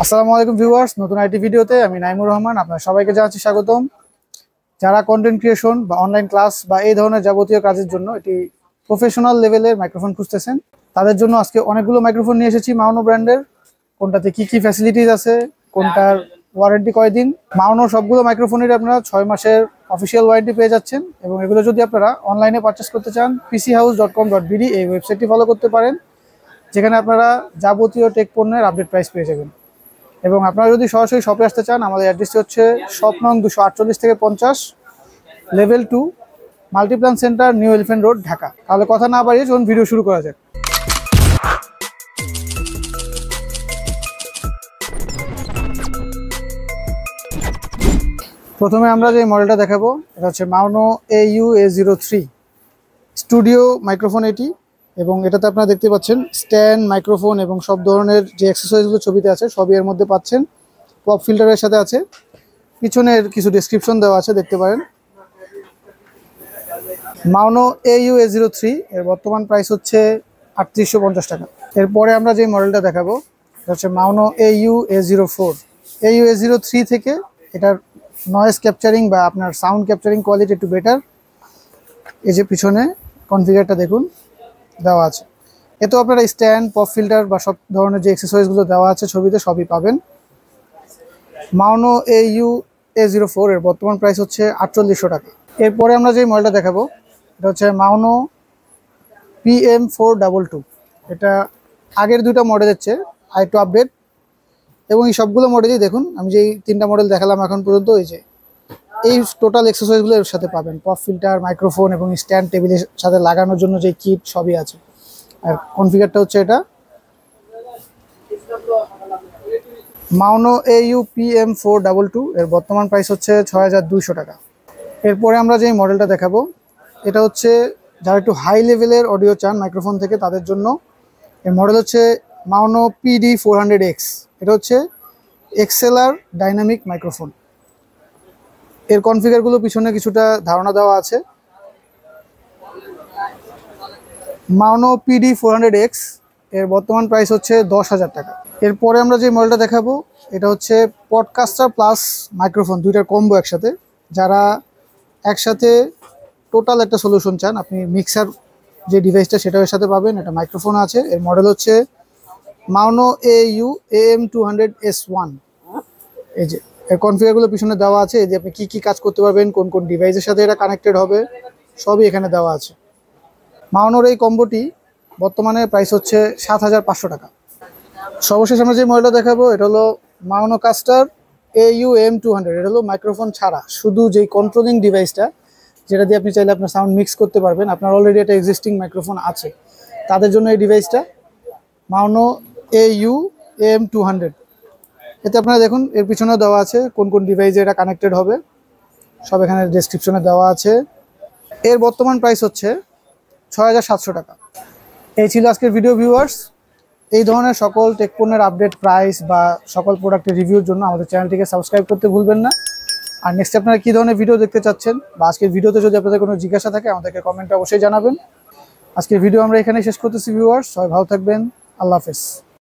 আসসালামু আলাইকুম ভিউয়ার্স, নতুন আইটি ভিডিওতে আমি নাইমুর রহমান আপনাদের সবাইকে জানাচ্ছি স্বাগতম। যারা কন্টেন্ট ক্রিয়েশন বা অনলাইন ক্লাস বা এই ধরনের যাবতীয় কাজের জন্য এটি প্রফেশনাল লেভেলের মাইক্রোফোন খুঁজতেছেন, তাদের জন্য আজকে অনেকগুলো মাইক্রোফোন নিয়ে এসেছি মাউনো ব্র্যান্ডের। কোনটাতে কি কি ফ্যাসিলিটিস আছে, কোনটার ওয়ারেন্টি কয়দিন। মাউনো সবগুলো মাইক্রোফোনের আপনারা 6 মাসের অফিসিয়াল ওয়ারেন্টি পেয়ে যাচ্ছেন, এবং এগুলো যদি আপনারা অনলাইনে পারচেস করতে চান pchouse.com.bd এই ওয়েবসাইটটি ফলো করতে পারেন, যেখানে আপনারা যাবতীয় টেক পণ্যের আপডেট প্রাইস পেয়ে যাবেন। এবং আপনারা যদি সরাসরি শপে আসতে চান, আমাদের অ্যাড্রেসটি হচ্ছে শপ নং 248 থেকে 50, level 2, Multiplan centre, new elephant road, Dhaka. তাহলে কথা না বাড়িয়ে চলুন ভিডিও শুরু করা যাক। প্রথমে আমরা যে মডেলটা দেখাবো এটা হচ্ছে মাউনো AU-A03 স্টুডিও মাইক্রোফোন এটি, এবং এটাতে আপনারা দেখতে পাচ্ছেন স্ট্যান্ড, মাইক্রোফোন এবং সব ধরনের যে অ্যাক্সেসরিজগুলো ছবিতে আছে সবই এর মধ্যে পাচ্ছেন। পপ ফিল্টারের সাথে আছে, পিছনের কিছু ডেসক্রিপশন দেওয়া আছে, দেখতে পারেন। মাউনো AU-A03 এর বর্তমান প্রাইস হচ্ছে 3850 টাকা। এরপরে আমরা যে মডেলটা দেখাবো এটা হচ্ছে মাউনো AU-A04। AU-A03 থেকে এটার নয়েজ ক্যাপচারিং বা আপনার সাউন্ড ক্যাপচারিং কোয়ালিটি একটু বেটার। এই যে পিছনে কনফিগারটা দেখুন দেওয়া আছে। এতেও আপনারা স্ট্যান্ড, পপ ফিল্টার বা সব ধরনের যে অ্যাক্সেসরিজগুলো দেওয়া আছে ছবিতে সবই পাবেন। মাউনো AU-A04 এর বর্তমান প্রাইস হচ্ছে 4800 টাকা। এরপরে আমরা যে মডেলটা দেখাবো এটা হচ্ছে মাউনো PM422। এটা আগের দুটো মডেলের চেয়ে আরেকটু আপডেট, এবং এই সবগুলো মডেলই দেখুন, আমি যেই 3টা মডেল দেখালাম এখন পর্যন্ত, এই টোটাল অ্যাক্সেসরিজগুলো এর সাথে পাবেন। পপ ফিল্টার, মাইক্রোফোন এবং স্ট্যান্ড টেবিলের সাথে লাগানোর জন্য যে কিট সবই আছে। আর কনফিগারটা হচ্ছে এটা। মাউনো AU-PM422 এর বর্তমান প্রাইস হচ্ছে 6200 টাকা। এরপরে আমরা যে মডেলটা দেখাবো এটা হচ্ছে যারা একটু হাই লেভেলের অডিও চান মাইক্রোফোন থেকে, তাদের জন্য এর মডেল হচ্ছে মাউনো PD400X। এটা হচ্ছে এক্সেলার ডাইনামিক মাইক্রোফোন। এর কনফিগারগুলো পিছনে কিছুটা ধারণা দেওয়া আছে। মাউনো PD400X এর বর্তমান প্রাইস হচ্ছে 10,000 টাকা। এরপরে আমরা যে মডেলটা দেখাবো এটা হচ্ছে পডকাস্টার প্লাস মাইক্রোফোন, দুইটার কম্বো একসাথে। যারা একসাথে টোটাল একটা সলিউশন চান, আপনি মিক্সার যে ডিভাইসটা সেটাও এর সাথে পাবেন, এটা মাইক্রোফোন আছে। এর মডেল হচ্ছে মাউনো AU-AM200S1। এই যে এর কনফিগারগুলো পিছনে দেওয়া আছে। এই যে আপনি কি কাজ করতে পারবেন, কোন কোন ডিভাইসের সাথে এটা কানেক্টেড হবে, সবই এখানে দেওয়া আছে। মাউনোর এই কম্বোটি বর্তমানে প্রাইস হচ্ছে 7500 টাকা। সর্বশেষ আমরা যে মডেলটা দেখাবো এটা হলো মাউনো কাস্টার AU-AM200। এটা হলো মাইক্রোফোন ছাড়া শুধু যেই কন্ট্রোলিং ডিভাইসটা, যেটা দিয়ে আপনি চাইলে আপনার সাউন্ড মিক্স করতে পারবেন। আপনার অলরেডি একটা এক্সিস্টিং মাইক্রোফোন আছে, তাদের জন্য এই ডিভাইসটা মাউনো AU-AM200। এতে আপনারা দেখুন এর পিছনেও দেওয়া আছে কোন কোন ডিভাইসে এটা কানেক্টেড হবে, সব এখানে ডেসক্রিপশনে দেওয়া আছে। এর বর্তমান প্রাইস হচ্ছে 6700 টাকা। এই ছিল আজকের ভিডিও ভিউয়ার্স। এই ধরনের সকল টেক পণ্যের আপডেট, প্রাইস বা সকল প্রোডাক্টের রিভিউর জন্য আমাদের চ্যানেলটিকে সাবস্ক্রাইব করতে ভুলবেন না। আর নেক্সট আপনারা কী ধরনের ভিডিও দেখতে চাচ্ছেন বা আজকের ভিডিওতে যদি আপনাদের কোনো জিজ্ঞাসা থাকে আমাদেরকে কমেন্টে অবশ্যই জানাবেন। আজকের ভিডিও আমরা এখানে শেষ করতেছি ভিউয়ার্স। সবাই ভালো থাকবেন। আল্লাহ হাফেজ।